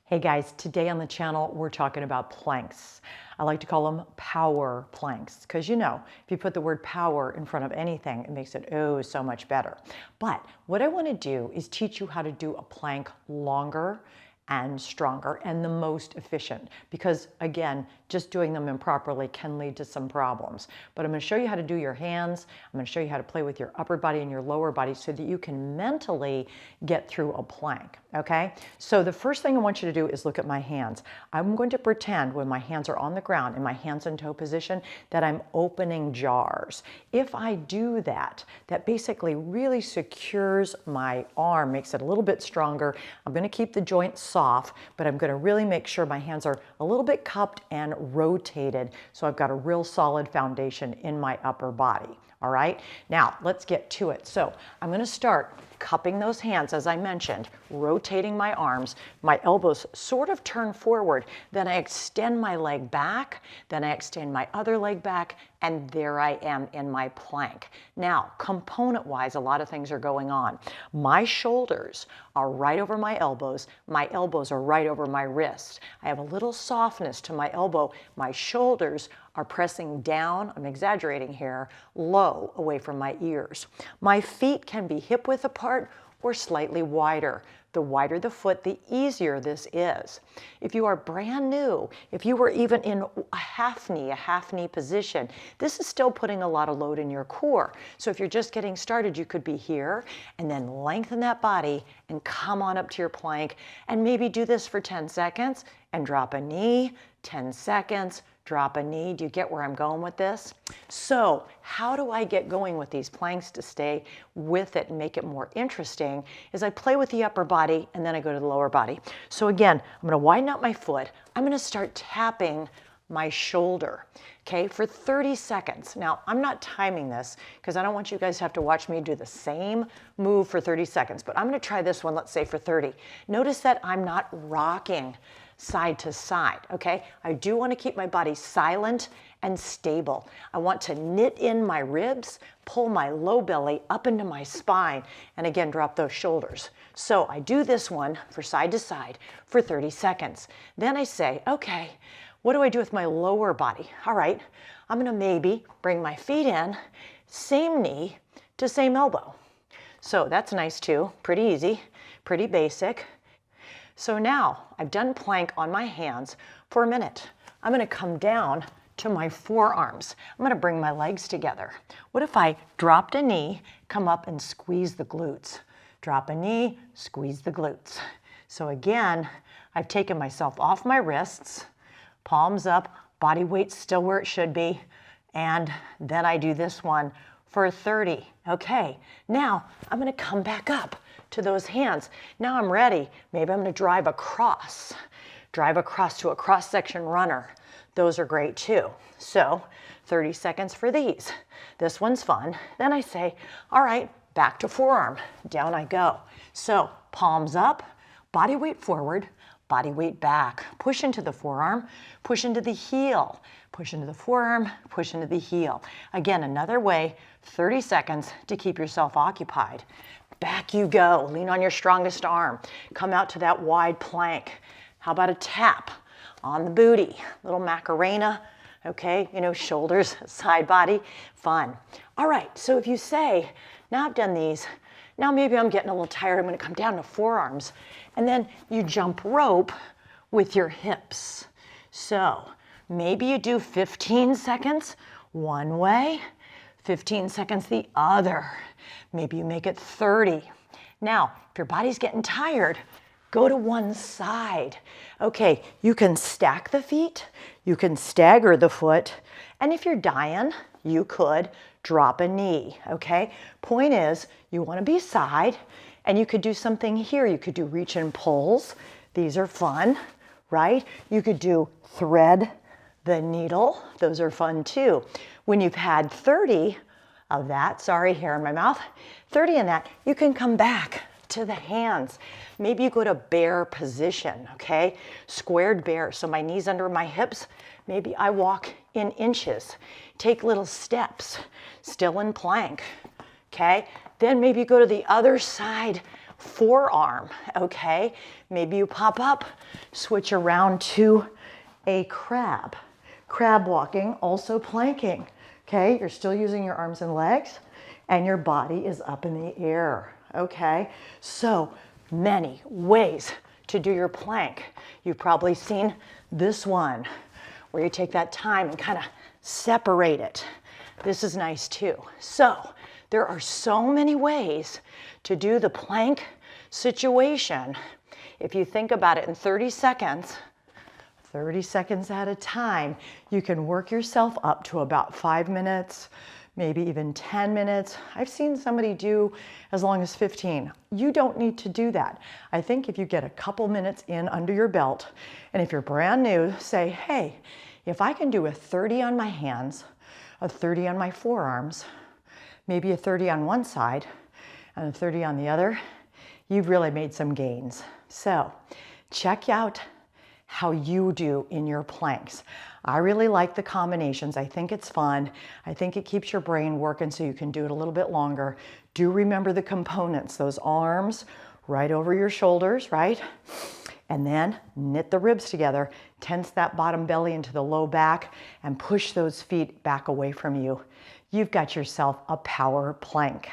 Hey guys, today on the channel we're talking about planks. I like to call them power planks because if you put the word power in front of anything, it makes it oh so much better. But what I want to do is teach you how to do a plank longer and stronger and the most efficient, because again, just doing them improperly can lead to some problems. But I'm going to show you how to do your hands. I'm going to show you how to play with your upper body and your lower body so that you can mentally get through a plank. Okay, so the first thing I want you to do is look at my hands. I'm going to pretend when my hands are on the ground in my hands and toe position that I'm opening jars. If I do that, that basically really secures my arm, makes it a little bit stronger. I'm going to keep the joint soft, but I'm going to really make sure my hands are a little bit cupped and rotated so I've got a real solid foundation in my upper body. All right, now let's get to it. So I'm going to start cupping those hands, as I mentioned, rotating my arms, my elbows sort of turn forward, then I extend my leg back, then I extend my other leg back, and there I am in my plank. Now, component-wise, a lot of things are going on. My shoulders are right over my elbows are right over my wrists. I have a little softness to my elbow. My shoulders are pressing down, I'm exaggerating here, low away from my ears. My feet can be hip width apart or slightly wider. The wider the foot, the easier this is. If you are brand new, if you were even in a half knee position, this is still putting a lot of load in your core. So if you're just getting started, you could be here and then lengthen that body and come on up to your plank and maybe do this for 10 seconds and drop a knee, 10 seconds, drop a knee. Do you get where I'm going with this? So how do I get going with these planks to stay with it and make it more interesting is I play with the upper body and then I go to the lower body. So again, I'm going to widen out my foot. I'm going to start tapping my shoulder, okay, for 30 seconds. Now, I'm not timing this because I don't want you guys to have to watch me do the same move for 30 seconds, but I'm going to try this one, let's say for 30. Notice that I'm not rocking side to side, okay? I do want to keep my body silent and stable. I want to knit in my ribs, pull my low belly up into my spine, and again, drop those shoulders. So I do this one for side to side for 30 seconds. Then I say, okay, what do I do with my lower body? All right, I'm going to maybe bring my feet in, same knee to same elbow. So that's nice too, pretty easy, pretty basic. So now I've done plank on my hands for a minute. I'm going to come down to my forearms. I'm going to bring my legs together. What if I dropped a knee, come up and squeeze the glutes? Drop a knee, squeeze the glutes. So again, I've taken myself off my wrists, palms up, body weight still where it should be, and then I do this one for 30. Okay, now I'm going to come back up to those hands. Now I'm ready. Maybe I'm going to drive across to a cross-section runner. Those are great too. So 30 seconds for these. This one's fun. Then I say, all right, back to forearm. Down I go. So palms up, body weight forward, body weight back. Push into the forearm, push into the heel, push into the forearm, push into the heel. Again, another way, 30 seconds to keep yourself occupied. Back you go. Lean on your strongest arm. Come out to that wide plank. How about a tap on the booty? Little Macarena, okay? Shoulders, side body, fun. All right, so if you say, now I've done these, now maybe I'm getting a little tired, I'm going to come down to forearms. And then you jump rope with your hips. So maybe you do 15 seconds one way, 15 seconds the other. Maybe you make it 30. Now, if your body's getting tired, go to one side. Okay, you can stack the feet, you can stagger the foot, and if you're dying, you could drop a knee, okay? Point is, you want to be side, and you could do something here. You could do reach and pulls. These are fun, right? You could do thread the needle. Those are fun too. When you've had 30 of that, sorry, hair in my mouth, 30 in that, you can come back to the hands. Maybe you go to bear position, okay? Squared bear, so my knees under my hips, maybe I walk in inches. Take little steps, still in plank, okay? Then maybe you go to the other side forearm, okay? Maybe you pop up, switch around to a crab. Crab walking, also planking, okay? You're still using your arms and legs, and your body is up in the air, okay? So many ways to do your plank. You've probably seen this one, where you take that time and kind of separate it. This is nice too. So there are so many ways to do the plank situation. If you think about it in 30 seconds at a time, you can work yourself up to about 5 minutes, maybe even 10 minutes. I've seen somebody do as long as 15. You don't need to do that. I think if you get a couple minutes in under your belt, and if you're brand new, say, hey, if I can do a 30 on my hands, a 30 on my forearms, maybe a 30 on one side and a 30 on the other, you've really made some gains. So check out how you do in your planks. I really like the combinations. I think it's fun. I think it keeps your brain working so you can do it a little bit longer. Do remember the components, those arms right over your shoulders, right? And then knit the ribs together, tense that bottom belly into the low back, and push those feet back away from you. You've got yourself a power plank.